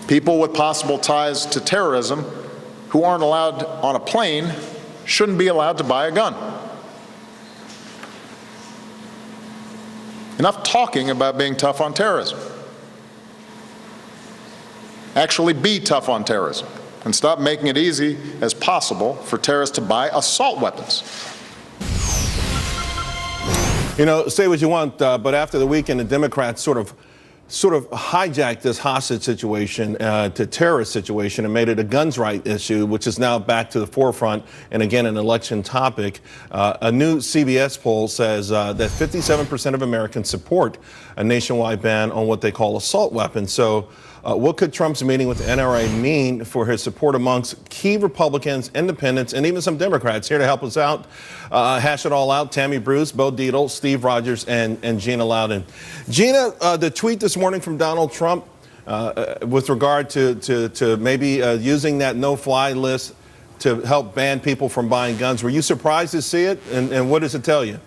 People with possible ties to terrorism who aren't allowed on a plane shouldn't be allowed to buy a gun. Enough talking about being tough on terrorism. Actually be tough on terrorism and stop making it easy as possible for terrorists to buy assault weapons. You know, say what you want, but after the weekend, the Democrats sort of hijacked this hostage situation to terrorist situation and made it a guns rights issue, which is now back to the forefront and again an election topic. A new CBS poll says that 57% of Americans support a nationwide ban on what they call assault weapons. So what could Trump's meeting with the NRA mean for his support amongst key Republicans, independents, and even some Democrats? Here to help us out, hash it all out, Tammy Bruce, Bo Dietl, Steve Rogers, and Gina Loudon. Gina, the tweet this morning from Donald Trump with regard to maybe using that no-fly list to help ban people from buying guns. Were you surprised to see it? And what does it tell you?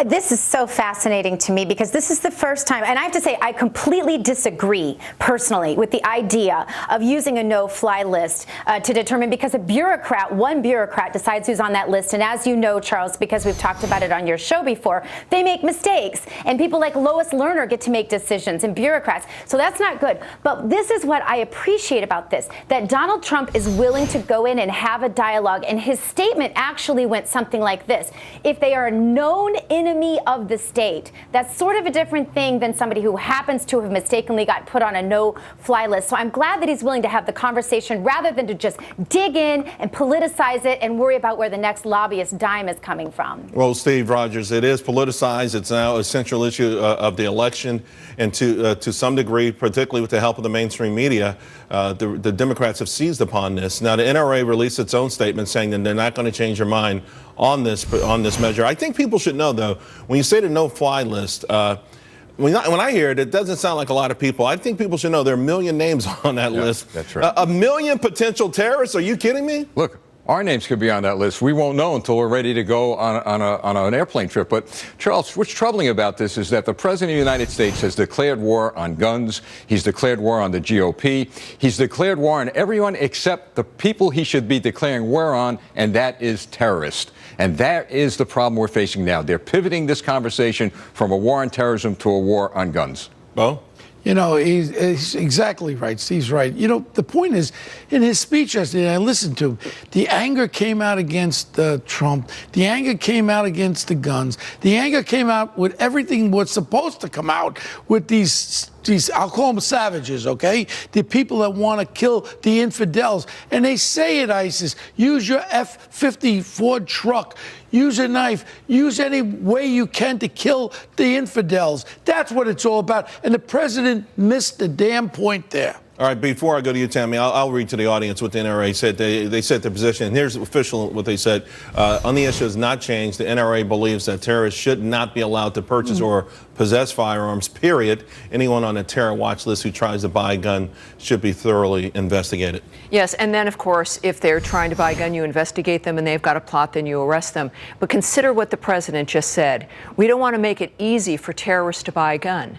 This is so fascinating to me because this is the first time, and I have to say I completely disagree personally with the idea of using a no-fly list to determine, because one bureaucrat decides who's on that list, and as you know, Charles, because we've talked about it on your show before, they make mistakes, and people like Lois Lerner get to make decisions, and bureaucrats, so that's not good. But this is what I appreciate about this, that Donald Trump is willing to go in and have a dialogue, and his statement actually went something like this: if they are a known enemy of the state, that's sort of a different thing than somebody who happens to have mistakenly got put on a no-fly list. So I'm glad that he's willing to have the conversation rather than to just dig in and politicize it and worry about where the next lobbyist dime is coming from. Well, Steve Rogers, it is politicized. It's now a central issue of the election, and to some degree, particularly with the help of the mainstream media, the Democrats have seized upon this. Now, the NRA released its own statement saying that they're not going to change their mind on this measure. I think people should know, though, when you say the no-fly list, when I hear it, it doesn't sound like a lot of people. I think people should know there are a million names on that list. That's right. A million potential terrorists? Are you kidding me? Look, our names could be on that list. We won't know until we're ready to go on an airplane trip. But, Charles, what's troubling about this is that the President of the United States has declared war on guns. He's declared war on the GOP. He's declared war on everyone except the people he should be declaring war on, and that is terrorists. And that is the problem we're facing now. They're pivoting this conversation from a war on terrorism to a war on guns. Bo? You know, he's exactly right. Steve's right. You know, the point is, in his speech yesterday, I listened to him, the anger came out against Trump. The anger came out against the guns. The anger came out with everything was supposed to come out with these, I'll call them savages, okay? The people that want to kill the infidels. And they say it, ISIS, use your F-50 Ford truck, use a knife, use any way you can to kill the infidels. That's what it's all about. And the president missed the damn point there. All right, before I go to you, Tammy, I'll read to the audience what the NRA said. They said their position, and here's official what they said. On the issue has not changed. The NRA believes that terrorists should not be allowed to purchase or possess firearms, period. Anyone on a terror watch list who tries to buy a gun should be thoroughly investigated. Yes, and then, of course, if they're trying to buy a gun, you investigate them, and they've got a plot, then you arrest them. But consider what the president just said. We don't want to make it easy for terrorists to buy a gun.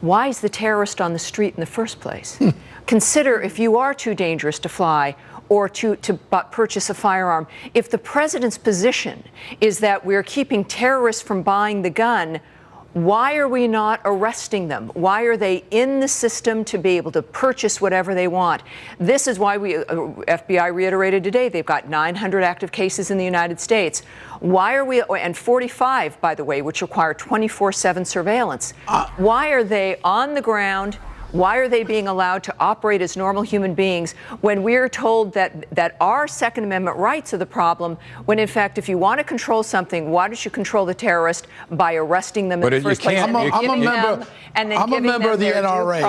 Why is the terrorist on the street in the first place? Consider if you are too dangerous to fly or to purchase a firearm. If the president's position is that we're keeping terrorists from buying the gun, why are we not arresting them? Why are they in the system to be able to purchase whatever they want? This is why FBI reiterated today, they've got 900 active cases in the United States. Why are we, and 45, by the way, which require 24/7 surveillance. Why are they on the ground? Why are they being allowed to operate as normal human beings when we're told that our Second Amendment rights are the problem, when in fact, if you want to control something, why don't you control the terrorist by arresting them in the first place? I'm a member of the NRA.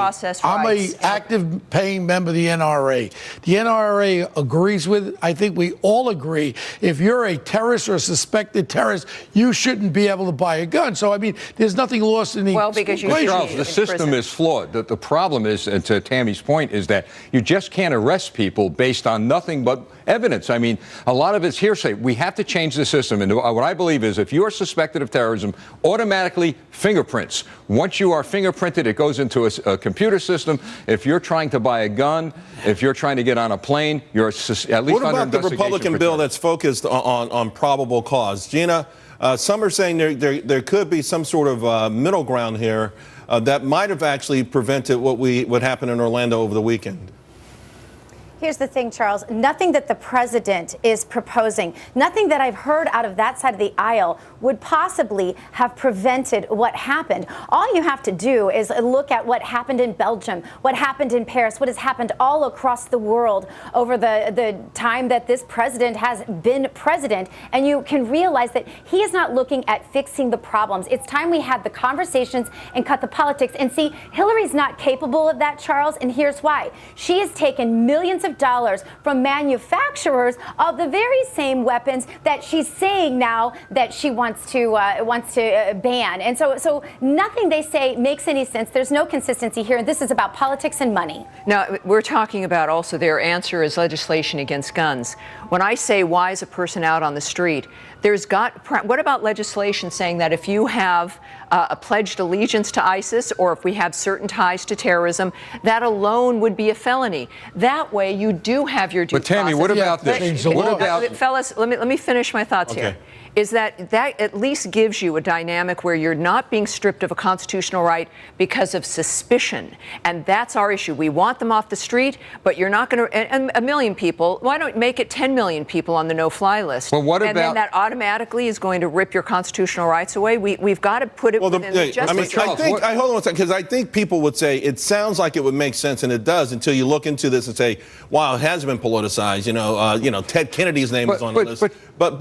I'm an active paying member of the NRA. The NRA agrees with it. I think we all agree. If you're a terrorist or a suspected terrorist, you shouldn't be able to buy a gun. So, I mean, there's nothing lost in the because Charles, the system is flawed. The problem is, and to Tammy's point, is that you just can't arrest people based on nothing but evidence. I mean, a lot of it's hearsay. We have to change the system. And what I believe is if you are suspected of terrorism, automatically fingerprints. Once you are fingerprinted, it goes into a computer system. If you're trying to buy a gun, if you're trying to get on a plane, you're at least under What about the investigation Republican for bill terrorism. that's focused on probable cause? Gina, some are saying there could be some sort of middle ground here that might have actually prevented what happened in Orlando over the weekend. Here's the thing, Charles. Nothing that the president is proposing, nothing that I've heard out of that side of the aisle would possibly have prevented what happened. All you have to do is look at what happened in Belgium, what happened in Paris, what has happened all across the world over the time that this president has been president, and you can realize that he is not looking at fixing the problems. It's time we had the conversations and cut the politics. And see, Hillary's not capable of that, Charles, and here's why. She has taken millions of dollars from manufacturers of the very same weapons that she's saying now that she wants to ban. And so nothing they say makes any sense. There's no consistency here. And this is about politics and money. Now, we're talking about also their answer is legislation against guns. When I say why is a person out on the street, what about legislation saying that if you have a pledged allegiance to ISIS or if we have certain ties to terrorism, that alone would be a felony. That way you do have your due But Tammy, process. what about this? What about Fellas, let me finish my thoughts here. Is that at least gives you a dynamic where you're not being stripped of a constitutional right because of suspicion. And that's our issue. We want them off the street, but you're not going to, and a million people, why don't make it 10 million people on the no-fly list? Well, what and about, then that automatically is going to rip your constitutional rights away? We've got to put it within the justice. I mean, Charles, hold on a second, because I think people would say it sounds like it would make sense, and it does until you look into this and say, wow, it has been politicized. Ted Kennedy's name is on the list. But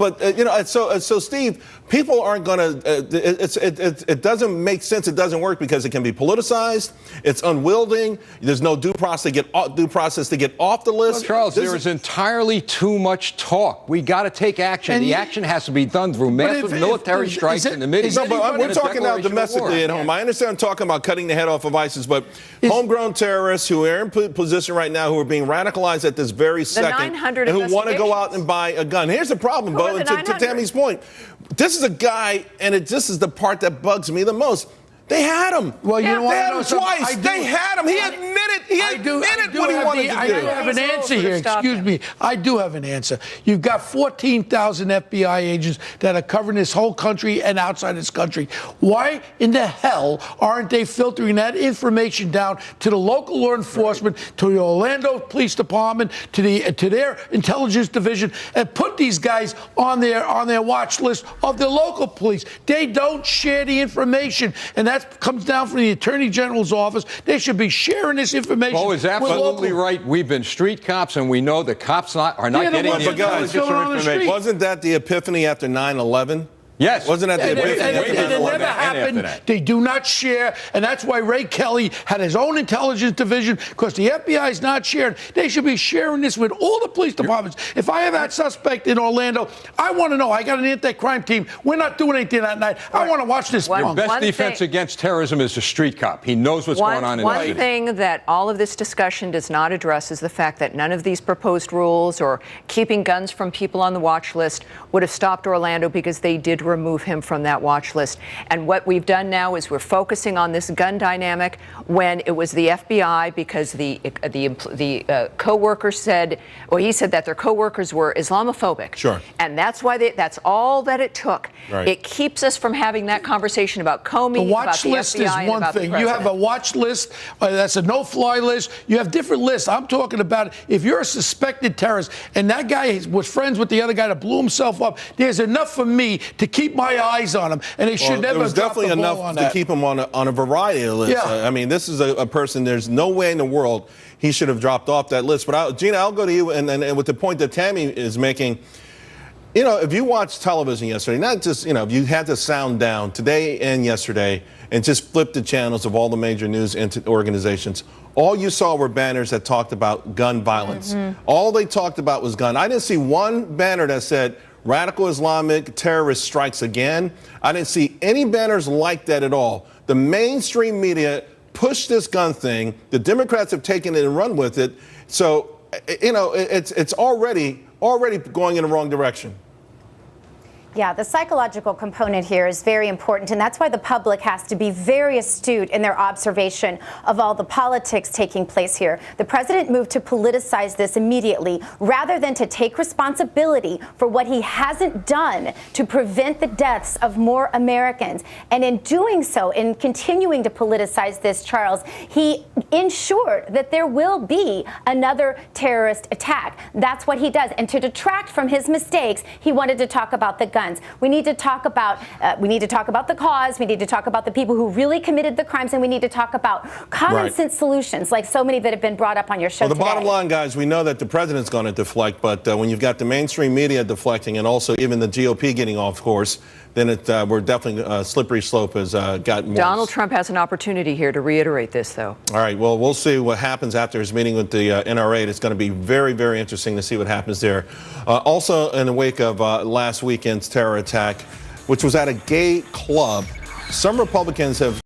so Steve, people aren't going to. It doesn't make sense. It doesn't work because it can be politicized. It's unwielding. There's no due process to get off the list. Charles, there is entirely too much talk. We got to take action. The action has to be done through massive military strikes in the Mideast. No, but we're and a talking now declaration of domestically war. at home. I understand I'm talking about cutting the head off of ISIS, but homegrown terrorists who are in position right now who are being radicalized at this very second 900 and who want to go out and buy a gun. Here's the problem, Bo, and to Tammy's point. This is a guy, and this is the part that bugs me the most. They had him. Well, you know what? They had him twice. They had him. He admitted what he wanted to I do. do have an He's answer over to here. stop Excuse him. me. I do have an answer. You've got 14,000 FBI agents that are covering this whole country and outside this country. Why in the hell aren't they filtering that information down to the local law enforcement, to the Orlando Police Department, to their intelligence division, and put these guys on their watch list of the local police? They don't share the information, and that comes down from the Attorney General's office. They should be sharing this information. Bo is absolutely right. We've been street cops, and we know that cops are not getting the intelligence or information. Wasn't that the epiphany after 9/11? Yes. Wasn't that the epiphany? And it never happened. They do not share, and that's why Ray Kelly had his own intelligence division, because the FBI is not sharing. They should be sharing this with all the police departments. If I have that suspect in Orlando, I want to know. I got an anti-crime team. We're not doing anything that night. I want to watch this. Your best defense against terrorism is a street cop. He knows what's going on in the city. One thing that all of this discussion does not address is the fact that none of these proposed rules or keeping guns from people on the watch list would have stopped Orlando, because they did remove him from that watch list. And what we've done now is we're focusing on this gun dynamic when it was the FBI, because the co-workers said, or he said that their co-workers were Islamophobic. Sure. And that's why that's all that it took. Right. It keeps us from having that conversation about Comey, The watch about the list FBI, is and one about the thing. You have a president. watch list, that's a no-fly list. You have different lists. I'm talking about if you're a suspected terrorist and that guy was friends with the other guy that blew himself up, there's enough for me to keep my eyes on him, and they should never It was drop definitely the ball enough on to that. keep him on a variety of lists. Yeah. I mean, this is a person, there's no way in the world he should have dropped off that list. But Gina, I'll go to you, and with the point that Tammy is making. If you watched television yesterday, not just, if you had the sound down today and yesterday and just flip the channels of all the major news organizations, all you saw were banners that talked about gun violence. All they talked about was gun. I didn't see one banner that said radical Islamic terrorist strikes again. I didn't see any banners like that at all. The mainstream media pushed this gun thing. The Democrats have taken it and run with it. So, you know, it's already going in the wrong direction. Yeah, the psychological component here is very important, and that's why the public has to be very astute in their observation of all the politics taking place here. The president moved to politicize this immediately rather than to take responsibility for what he hasn't done to prevent the deaths of more Americans. And in doing so, in continuing to politicize this, Charles, he ensured that there will be another terrorist attack. That's what he does. And to detract from his mistakes, he wanted to talk about the guns. We need to talk about the cause. We need to talk about the people who really committed the crimes, and we need to talk about common sense solutions, like so many that have been brought up on your show well, the today. bottom line, guys, we know that the president's going to deflect, but when you've got the mainstream media deflecting and also even the GOP getting off course, then we're definitely slippery slope has gotten more. Donald Trump has an opportunity here to reiterate this, though. All right. Well, we'll see what happens after his meeting with the NRA. It's going to be very, very interesting to see what happens there. Also, in the wake of last weekend's terror attack, which was at a gay club, some Republicans have